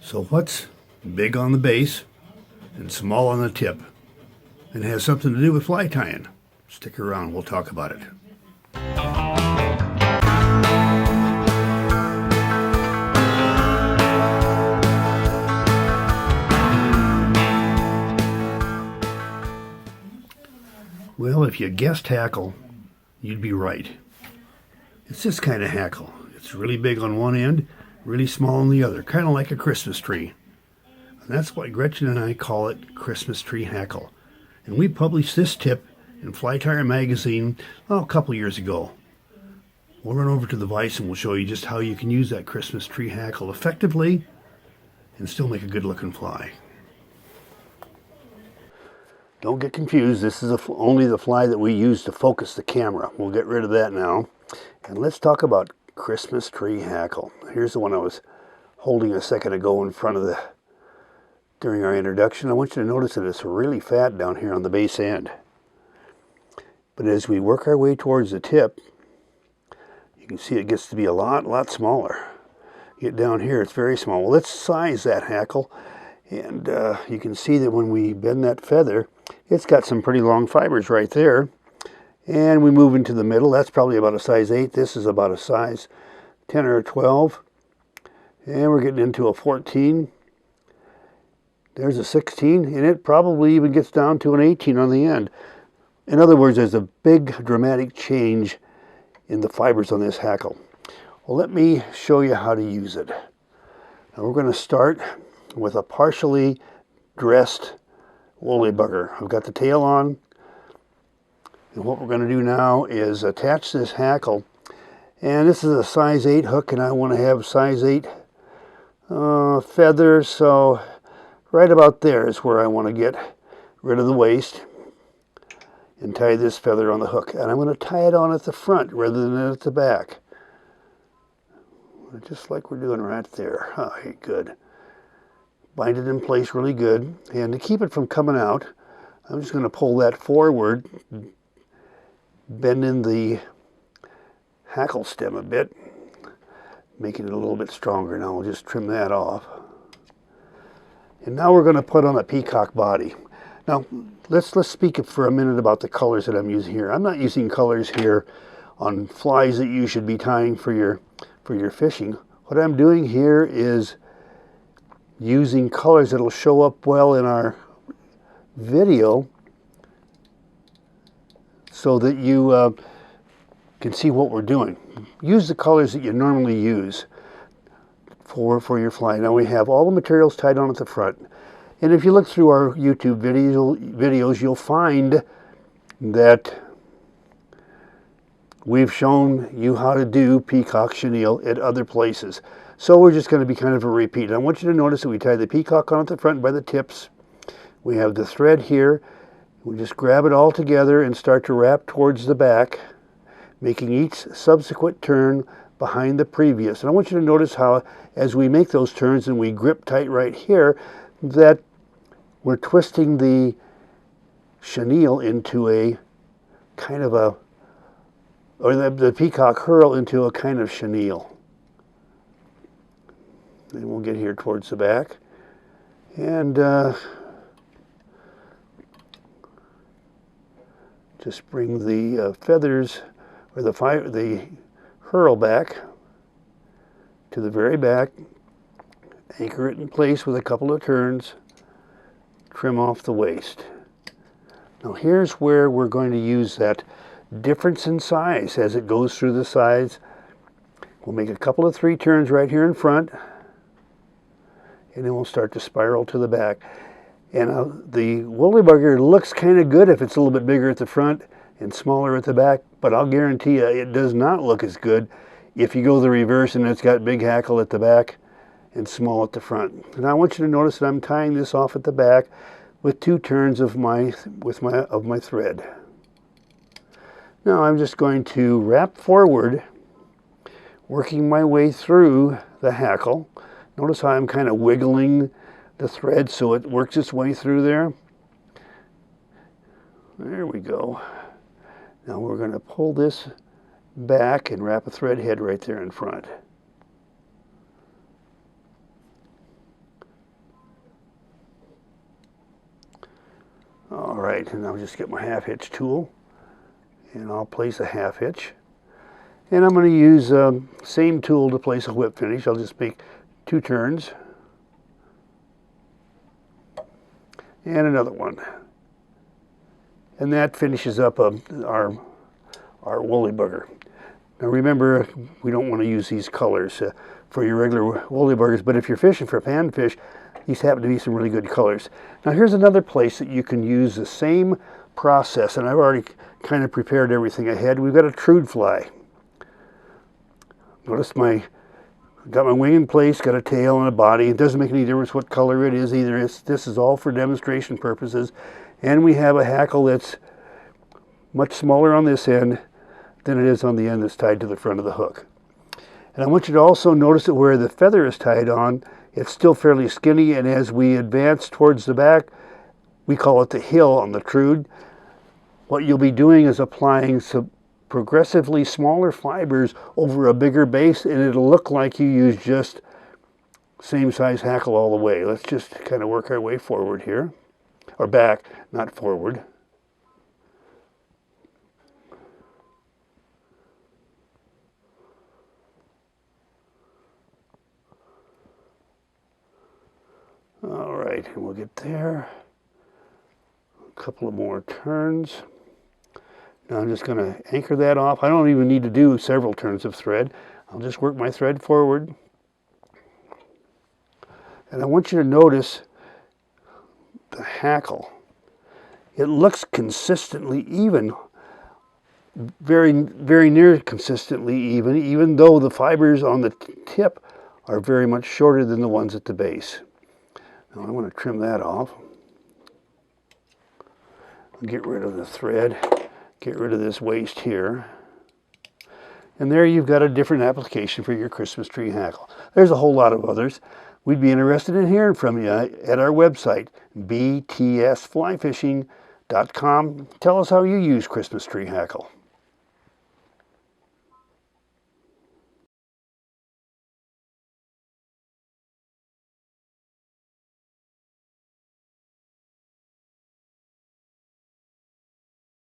So what's big on the base and small on the tip and has something to do with fly tying? Stick around, we'll talk about it. Well, if you guessed hackle, you'd be right. It's this kind of hackle. It's really big on one end, really small on the other, kind of like a Christmas tree. And that's why Gretchen and I call it Christmas tree hackle. And we published this tip in Fly Tyer magazine a couple years ago. We'll run over to the vise and we'll show you just how you can use that Christmas tree hackle effectively and still make a good looking fly. Don't get confused, this is only the fly that we use to focus the camera. We'll get rid of that now. And let's talk about Christmas tree hackle. Here's the one I was holding a second ago in front of during our introduction. I want you to notice that it's really fat down here on the base end. But as we work our way towards the tip, you can see it gets to be a lot smaller. Get down here, it's very small. Well, let's size that hackle. And you can see that when we bend that feather, it's got some pretty long fibers right there. And we move into the middle. That's probably about a size 8. This is about a size 10 or a 12. And we're getting into a 14. There's a 16. And it probably even gets down to an 18 on the end. In other words, there's a big dramatic change in the fibers on this hackle. Well, let me show you how to use it. Now we're going to start with a partially dressed woolly bugger. I've got the tail on, and what we're going to do now is attach this hackle, and this is a size 8 hook, and I want to have size 8 feather, so right about there is where I want to get rid of the waist and tie this feather on the hook, and I'm going to tie it on at the front rather than at the back, just like we're doing right there. Okay, good. Bind it in place really good, and to keep it from coming out, I'm just going to pull that forward, bending the hackle stem a bit, making it a little bit stronger. Now we'll just trim that off. And now we're going to put on a peacock body. Now let's speak for a minute about the colors that I'm using here. I'm not using colors here on flies that you should be tying for your fishing. What I'm doing here is using colors that'll show up well in our video so that you can see what we're doing. Use the colors that you normally use for your fly. Now we have all the materials tied on at the front, and if you look through our YouTube videos, you'll find that we've shown you how to do peacock chenille at other places. So we're just going to be kind of a repeat. I want you to notice that we tie the peacock on at the front by the tips. We have the thread here. We just grab it all together and start to wrap towards the back, making each subsequent turn behind the previous. And I want you to notice how, as we make those turns and we grip tight right here, that we're twisting the chenille into a kind of a, or the peacock herl into a kind of chenille. Then we'll get here towards the back, and just bring the feathers or the herl back to the very back, anchor it in place with a couple of turns, trim off the waist. Now here's where we're going to use that difference in size as it goes through the sides. We'll make a couple of 3 turns right here in front, and then we'll start to spiral to the back. And the woolly bugger looks kind of good if it's a little bit bigger at the front and smaller at the back, but I'll guarantee you it does not look as good if you go the reverse and it's got big hackle at the back and small at the front. And I want you to notice that I'm tying this off at the back with 2 turns of my thread. Now I'm just going to wrap forward, working my way through the hackle. Notice how I'm kind of wiggling the thread so it works its way through there. There we go. Now we're going to pull this back and wrap a thread head right there in front. right, and I'll just get my half hitch tool and I'll place a half hitch. And I'm going to use same tool to place a whip finish. I'll just make 2 turns. And another one. And that finishes up our woolly bugger. Now remember, we don't want to use these colors for your regular woolly buggers, but if you're fishing for panfish, these happen to be some really good colors. Now here's another place that you can use the same process, and I've already kind of prepared everything ahead. We've got a trude fly. Notice got my wing in place, got a tail and a body. It doesn't make any difference what color it is either. This is all for demonstration purposes. And we have a hackle that's much smaller on this end than it is on the end that's tied to the front of the hook. And I want you to also notice that where the feather is tied on, it's still fairly skinny, and as we advance towards the back, we call it the hill on the trude. What you'll be doing is applying some progressively smaller fibers over a bigger base, and it'll look like you use just same size hackle all the way. Let's just kind of work our way forward here, or back, not forward. All right, and we'll get there. A couple of more turns. Now I'm just going to anchor that off. I don't even need to do several turns of thread. I'll just work my thread forward. And I want you to notice the hackle. It looks consistently even, very near consistently even though the fibers on the tip are very much shorter than the ones at the base. Now I want to trim that off. Get rid of the thread. Get rid of this waste here. And there you've got a different application for your Christmas tree hackle. There's a whole lot of others. We'd be interested in hearing from you at our website, btsflyfishing.com. Tell us how you use Christmas tree hackle.